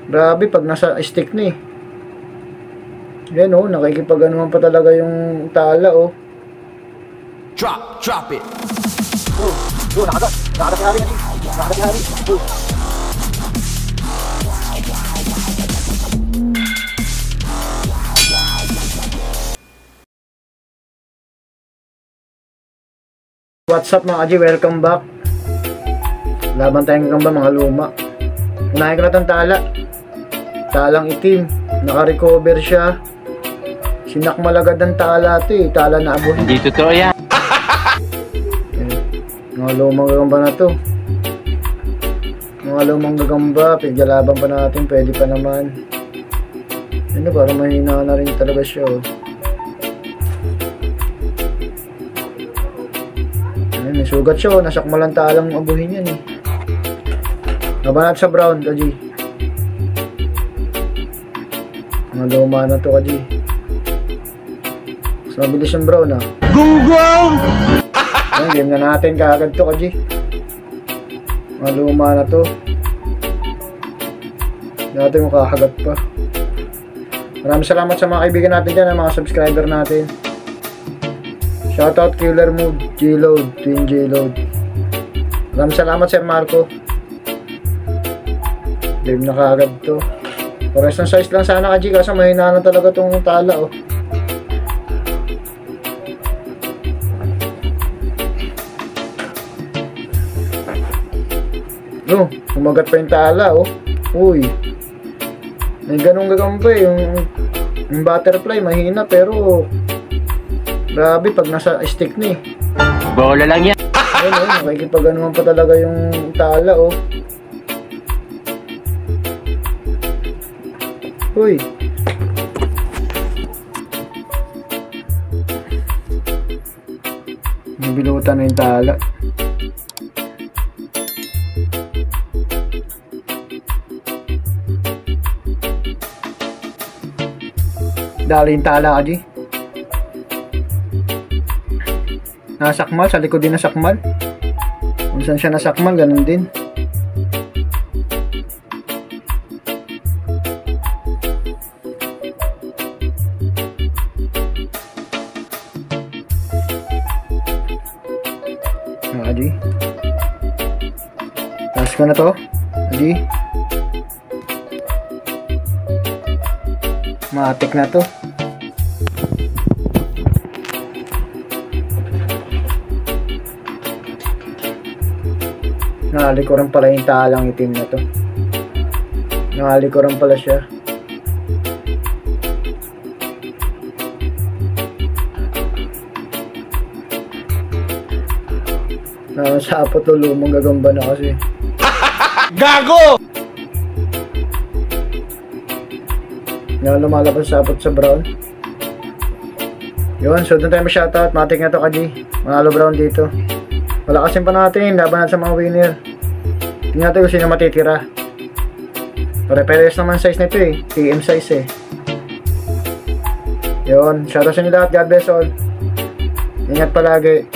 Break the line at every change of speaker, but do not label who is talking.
Grabe pag nasa stick na eh. Yan oh, nakikipag-anuhan pa talaga yung tala oh.
Drop it.
Nakagat si Hari. What's up mga kaji, welcome back. Laban tayong gagamba mga luma. Unahin ko na itong tala. Talang itim, naka-recover siya. Sinakmalagad ng tala ito eh, tala na abo.
Hindi totoo yan.
Mga lumang gagamba na to. Mga lumang gagamba, pigyalaban pa natin, pwede pa naman. Ano, parang mahina na rin talaga siya oh. May sugat siya oh, nasakmalan talang abuhin yan eh. Laban natin sa brown, kaji. Mga luma na to, kaji. Mas mabilis yung brown ah.
Google!
Ayan, game na natin kaagad to, kaji. Mga luma na to. Dati mo kakagat pa. Maraming salamat sa mga kaibigan natin dyan, mga subscriber natin. Shoutout Killer Mood, J-Load, Twin J-Load. Maraming salamat Sir Marco. Game na kaagad to. Pares ng size lang sana kaji, kasi mahina na talaga tong tala oh. No, kumagat pa yung tala oh. Uy. May ganong gagamba eh, yung butterfly mahina pero grabe pag nasa stick na eh.
Bola lang yan.
Ayun oh, nakikipag-anuhan pa talaga yung tala oh. Uy. Nabilutan na yung tala. Dali yung tala kaji. Nasakmal, sa likod din nasakmal. Kung saan siya nasakmal, ganun din. Adi. Taas ko na to. Adi. Matik na to. Nakalikuran pala yung talang itim na to. Nakalikuran pala siya. Nakasapot to, lumang gagamba na kasi.
Gago!
Na lumalabas sapot sa brown. Yun, so doon tayo ma-shoutout. Matik na to kaji. Manalo brown dito. Malakasin pa natin, laban natin sa mga winner. Tingnan natin kung sino matitira. Pare-pares naman size nito eh, TM size eh. Yun, shoutout sa inyo lahat, God bless all. Ingat palagi.